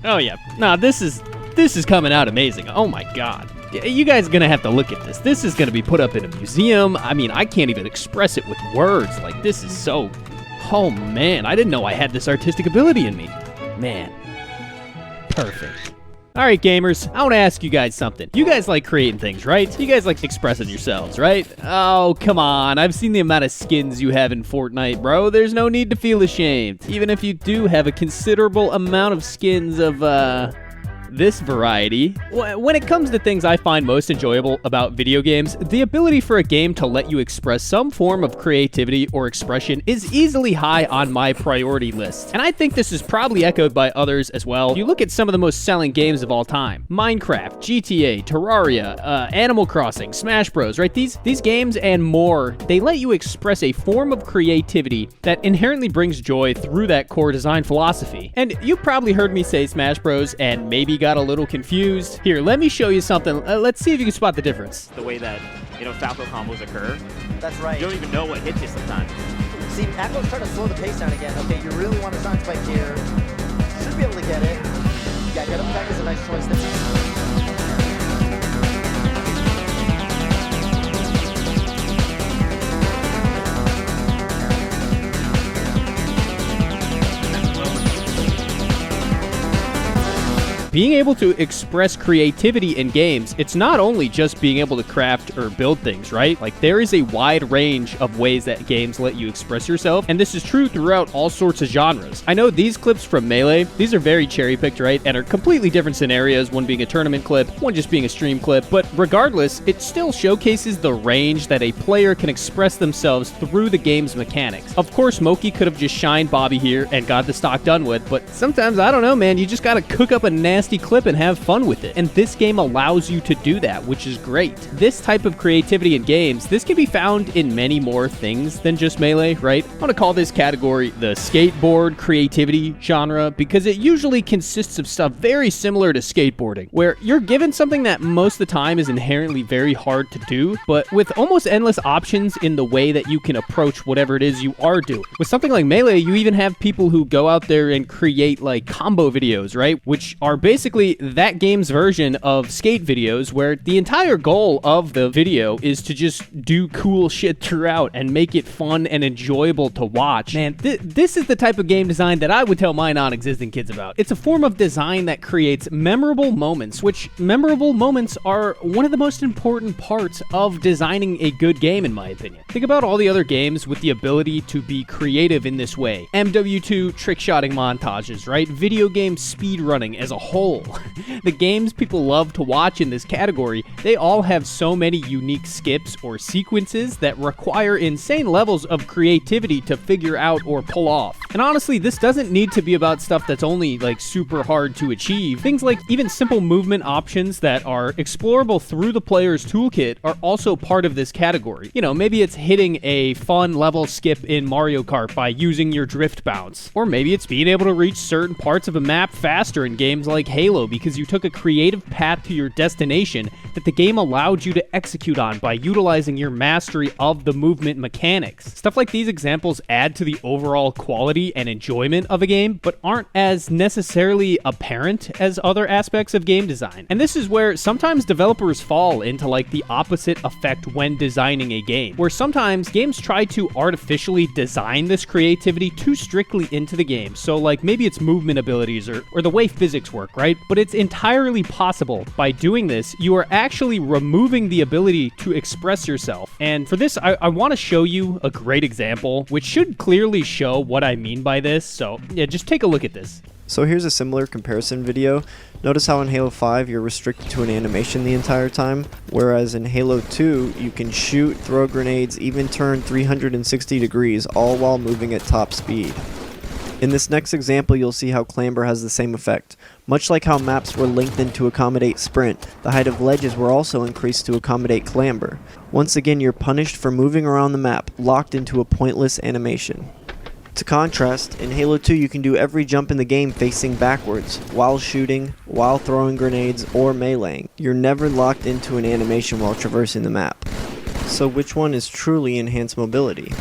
Oh yeah, nah, this is coming out amazing. Oh my god. You guys are gonna have to look at this. This is gonna be put up in a museum. I mean, I can't even express it with words. Like, this is so... Oh man, I didn't know I had this artistic ability in me. Man. Perfect. Alright gamers, I want to ask you guys something. You guys like creating things, right? You guys like expressing yourselves, right? Oh, come on. I've seen the amount of skins you have in Fortnite, bro. There's no need to feel ashamed. Even if you do have a considerable amount of skins of, this variety. When it comes to things I find most enjoyable about video games, the ability for a game to let you express some form of creativity or expression is easily high on my priority list. And I think this is probably echoed by others as well. If you look at some of the most selling games of all time, Minecraft, GTA, Terraria, Animal Crossing, Smash Bros, right? These games and more, they let you express a form of creativity that inherently brings joy through that core design philosophy. And you probably heard me say Smash Bros and maybe got a little confused. Here, let me show you something. Let's see if you can spot the difference. The way that, Falco combos occur. That's right. You don't even know what hits you sometimes. See, Echo's trying to slow the pace down again. Okay, you really want a side spike here. Should be able to get it. Yeah, get him back is a nice choice there. Being able to express creativity in games, it's not only just being able to craft or build things, right? Like, there is a wide range of ways that games let you express yourself, and this is true throughout all sorts of genres. I know these clips from Melee, these are very cherry-picked, right? And are completely different scenarios, one being a tournament clip, one just being a stream clip, but regardless, it still showcases the range that a player can express themselves through the game's mechanics. Of course, Moki could have just shined Bobby here and got the stock done with, but sometimes, I don't know, man, you just gotta cook up a nasty clip and have fun with it. And this game allows you to do that, which is great. This type of creativity in games, this can be found in many more things than just Melee, right? I want to call this category the skateboard creativity genre because it usually consists of stuff very similar to skateboarding, where you're given something that most of the time is inherently very hard to do, but with almost endless options in the way that you can approach whatever it is you are doing. With something like Melee, you even have people who go out there and create like combo videos, right? Which are basically that game's version of skate videos, where the entire goal of the video is to just do cool shit throughout and make it fun and enjoyable to watch. Man, this is the type of game design that I would tell my non-existent kids about. It's a form of design that creates memorable moments, which memorable moments are one of the most important parts of designing a good game, in my opinion. Think about all the other games with the ability to be creative in this way. MW2 trickshotting montages, right? Video game speedrunning as a whole. The games people love to watch in this category, they all have so many unique skips or sequences that require insane levels of creativity to figure out or pull off. And honestly, this doesn't need to be about stuff that's only like super hard to achieve. Things like even simple movement options that are explorable through the player's toolkit are also part of this category. Maybe it's hitting a fun level skip in Mario Kart by using your drift bounce. Or maybe it's being able to reach certain parts of a map faster in games like Halo because you took a creative path to your destination that the game allowed you to execute on by utilizing your mastery of the movement mechanics. Stuff like these examples add to the overall quality and enjoyment of a game, but aren't as necessarily apparent as other aspects of game design. And this is where sometimes developers fall into like the opposite effect when designing a game, where sometimes games try to artificially design this creativity too strictly into the game. So like maybe it's movement abilities or the way physics work, right? But it's entirely possible by doing this, you are actually removing the ability to express yourself. And for this, I want to show you a great example, which should clearly show what I mean by this. So yeah, just take a look at this. So here's a similar comparison video. Notice how in Halo 5 you're restricted to an animation the entire time, whereas in Halo 2 you can shoot, throw grenades, even turn 360 degrees, all while moving at top speed. In this next example, you'll see how clamber has the same effect. Much like how maps were lengthened to accommodate sprint, the height of ledges were also increased to accommodate clamber. Once again, you're punished for moving around the map, locked into a pointless animation. To contrast, in Halo 2 you can do every jump in the game facing backwards, while shooting, while throwing grenades, or meleeing. You're never locked into an animation while traversing the map. So which one is truly enhanced mobility?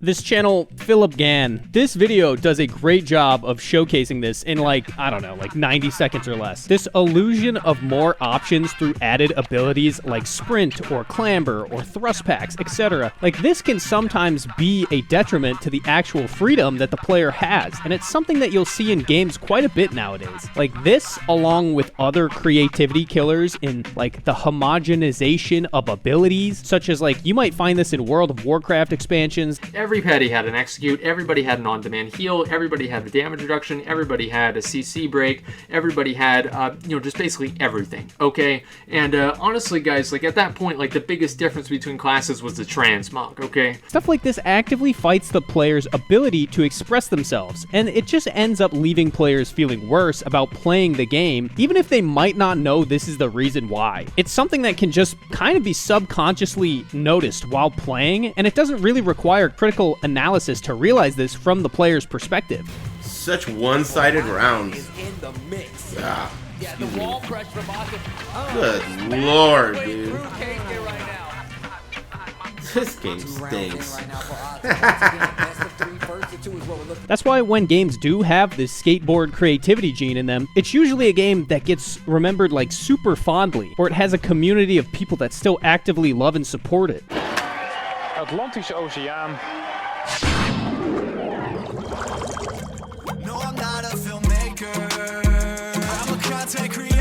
This channel, Philip Gann. This video does a great job of showcasing this in like, I don't know, like 90 seconds or less. This illusion of more options through added abilities like sprint or clamber or thrust packs, etc. Like this can sometimes be a detriment to the actual freedom that the player has, and it's something that you'll see in games quite a bit nowadays. Like this, along with other creativity killers in like the homogenization of abilities, such as like you might find this in World of Warcraft expansions. Every petty had an execute, everybody had an on-demand heal, everybody had the damage reduction, everybody had a CC break, everybody had, just basically everything, okay? And honestly, guys, like at that point, like the biggest difference between classes was the transmog, okay? Stuff like this actively fights the player's ability to express themselves, and it just ends up leaving players feeling worse about playing the game, even if they might not know this is the reason why. It's something that can just kind of be subconsciously noticed while playing, and it doesn't really require critical analysis to realize this from the player's perspective. Such one-sided rounds. Is in the mix. Ah, Yeah, the wall pressure from Austin. good lord, dude. Drew Cage here right now. This game stinks. Right now for Austin. Best of three, first to two is what we're looking. That's why when games do have this skateboard creativity gene in them, it's usually a game that gets remembered like super fondly, or it has a community of people that still actively love and support it. Atlantische Oceaan. No, I'm not a filmmaker. I'm a content creator.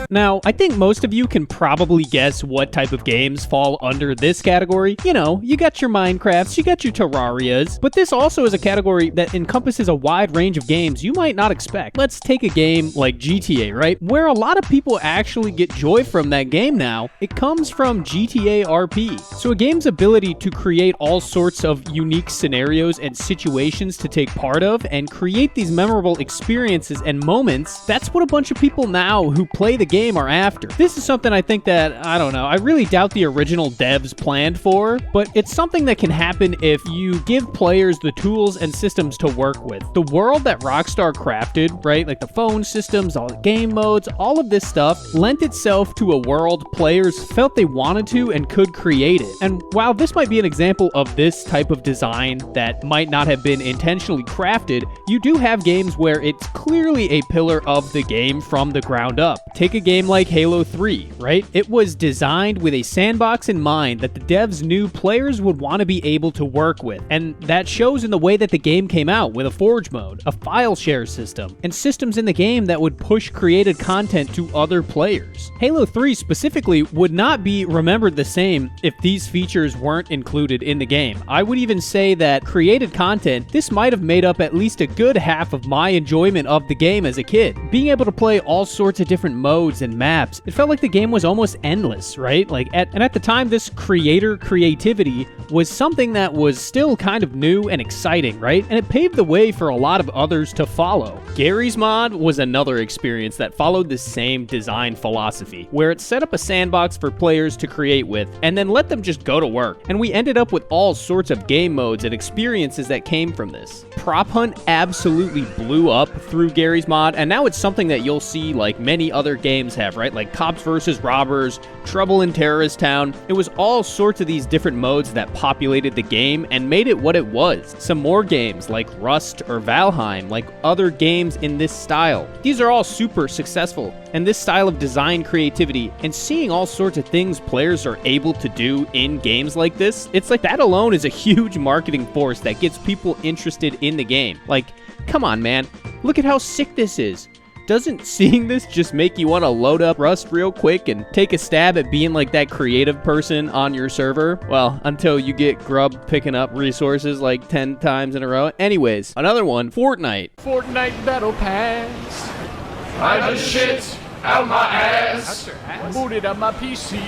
Now, I think most of you can probably guess what type of games fall under this category. You know, you got your Minecrafts, you got your Terrarias, but this also is a category that encompasses a wide range of games you might not expect. Let's take a game like GTA, right? Where a lot of people actually get joy from that game now. It comes from GTA RP. So a game's ability to create all sorts of unique scenarios and situations to take part of and create these memorable experiences and moments, that's what a bunch of people now who play the game are after. This is something I think that, I don't know, I really doubt the original devs planned for, but it's something that can happen if you give players the tools and systems to work with. The world that Rockstar crafted, right, like the phone systems, all the game modes, all of this stuff, lent itself to a world players felt they wanted to and could create it. And while this might be an example of this type of design that might not have been intentionally crafted, you do have games where it's clearly a pillar of the game from the ground up. Take a game like Halo 3, right? It was designed with a sandbox in mind that the devs knew players would want to be able to work with, and that shows in the way that the game came out with a forge mode, a file share system, and systems in the game that would push created content to other players. Halo 3 specifically would not be remembered the same if these features weren't included in the game. I would even say that created content, this might have made up at least a good half of my enjoyment of the game as a kid. Being able to play all sorts of different modes and maps, it felt like the game was almost endless, right? Like at the time, this creator creativity was something that was still kind of new and exciting, right? And it paved the way for a lot of others to follow. Garry's Mod was another experience that followed the same design philosophy, where it set up a sandbox for players to create with, and then let them just go to work. And we ended up with all sorts of game modes and experiences that came from this. Prop Hunt absolutely blew up through Garry's Mod, and now it's something that you'll see like many other games have, right? Like Cops vs. Robbers, Trouble in Terrorist Town. It was all sorts of these different modes that populated the game and made it what it was. Some more games like Rust or Valheim, like other games in this style. These are all super successful, and this style of design creativity and seeing all sorts of things players are able to do in games like this, it's like that alone is a huge marketing force that gets people interested in the game. Like, come on, man, look at how sick this is. Doesn't seeing this just make you want to load up Rust real quick and take a stab at being like that creative person on your server? Well, until you get Grub picking up resources like 10 times in a row. Anyways, another one, Fortnite. Fortnite Battle Pass. I just shit out my ass. Booted up my PC.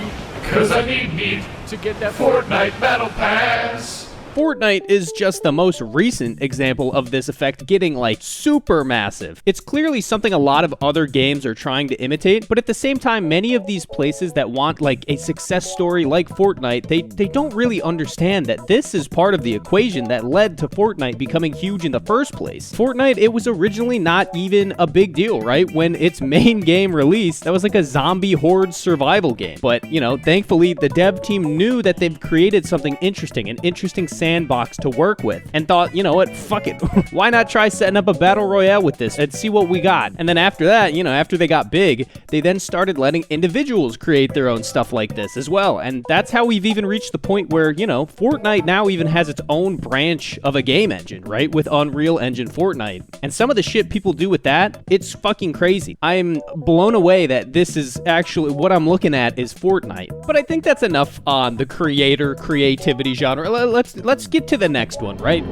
Cause I need to get that Fortnite Battle Pass. Fortnite is just the most recent example of this effect getting like super massive. It's clearly something a lot of other games are trying to imitate, but at the same time, many of these places that want like a success story like Fortnite, they don't really understand that this is part of the equation that led to Fortnite becoming huge in the first place. Fortnite, it was originally not even a big deal, right? When its main game released, that was like a zombie horde survival game. But, you know, thankfully, the dev team knew that they've created something interesting, an interesting sandbox sandbox to work with and thought, you know what, fuck it. Why not try setting up a battle royale with this and see what we got? And then after that, after they got big, they then started letting individuals create their own stuff like this as well. And that's how we've even reached the point where, Fortnite now even has its own branch of a game engine, right? With Unreal Engine Fortnite. And some of the shit people do with that, it's fucking crazy. I'm blown away that this is actually what I'm looking at is Fortnite. But I think that's enough on the creator creativity genre. Let's get to the next one, right?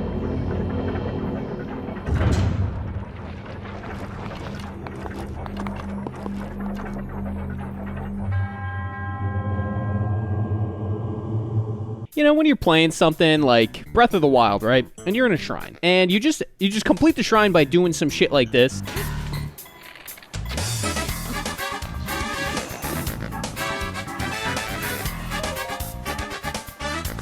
When you're playing something like Breath of the Wild, right? And you're in a shrine, and you just complete the shrine by doing some shit like this.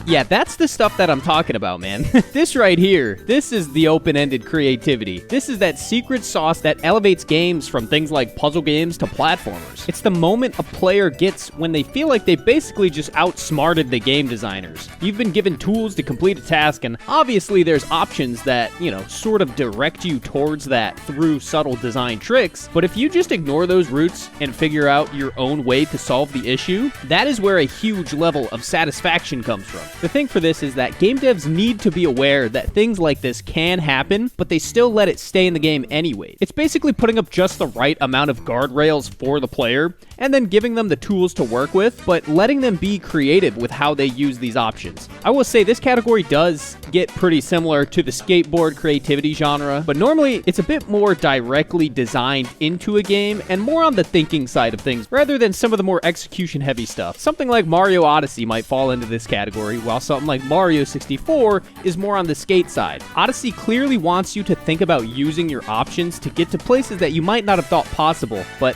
Yeah, that's the stuff that I'm talking about, man. This right here, this is the open-ended creativity. This is that secret sauce that elevates games from things like puzzle games to platformers. It's the moment a player gets when they feel like they basically just outsmarted the game designers. You've been given tools to complete a task, and obviously there's options that, sort of direct you towards that through subtle design tricks, but if you just ignore those routes and figure out your own way to solve the issue, that is where a huge level of satisfaction comes from. The thing for this is that game devs need to be aware that things like this can happen, but they still let it stay in the game anyway. It's basically putting up just the right amount of guardrails for the player, and then giving them the tools to work with, but letting them be creative with how they use these options. I will say this category does get pretty similar to the skateboard creativity genre, but normally it's a bit more directly designed into a game and more on the thinking side of things, rather than some of the more execution-heavy stuff. Something like Mario Odyssey might fall into this category, while something like Mario 64 is more on the skate side. Odyssey clearly wants you to think about using your options to get to places that you might not have thought possible, but,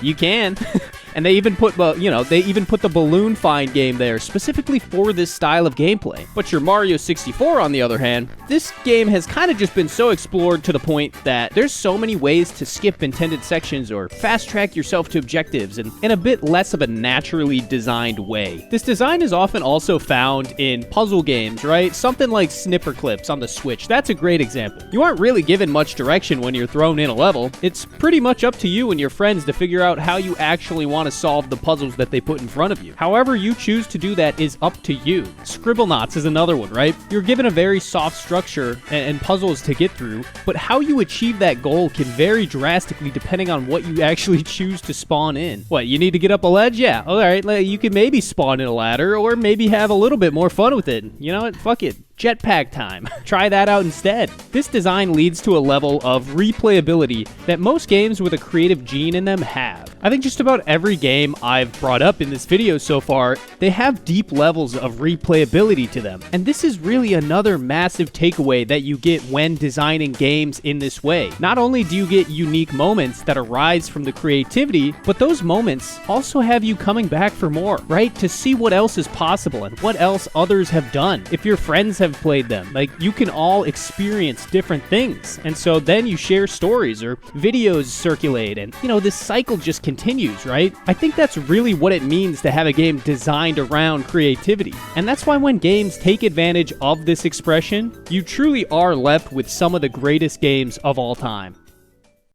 you can. And they even put, the balloon find game there specifically for this style of gameplay. But your Mario 64, on the other hand, this game has kind of just been so explored to the point that there's so many ways to skip intended sections or fast track yourself to objectives in a bit less of a naturally designed way. This design is often also found in puzzle games, right? Something like Snipper Clips on the Switch. That's a great example. You aren't really given much direction when you're thrown in a level. It's pretty much up to you and your friends to figure out how you actually want to solve the puzzles that they put in front of you. However you choose to do that is up to you. Scribblenauts is another one, right? You're given a very soft structure and puzzles to get through, but how you achieve that goal can vary drastically depending on what you actually choose to spawn in. What, you need to get up a ledge? Yeah, alright, you can maybe spawn in a ladder, or maybe have a little bit more fun with it. You know what? Fuck it. Jetpack time. Try that out instead. This design leads to a level of replayability that most games with a creative gene in them have. I think just about every game I've brought up in this video so far, they have deep levels of replayability to them. And this is really another massive takeaway that you get when designing games in this way. Not only do you get unique moments that arise from the creativity, but those moments also have you coming back for more, right? To see what else is possible and what else others have done. If your friends have played them, you can all experience different things, and so then you share stories or videos circulate, and this cycle just continues, right? I think that's really what it means to have a game designed around creativity, and that's why when games take advantage of this expression, you truly are left with some of the greatest games of all time.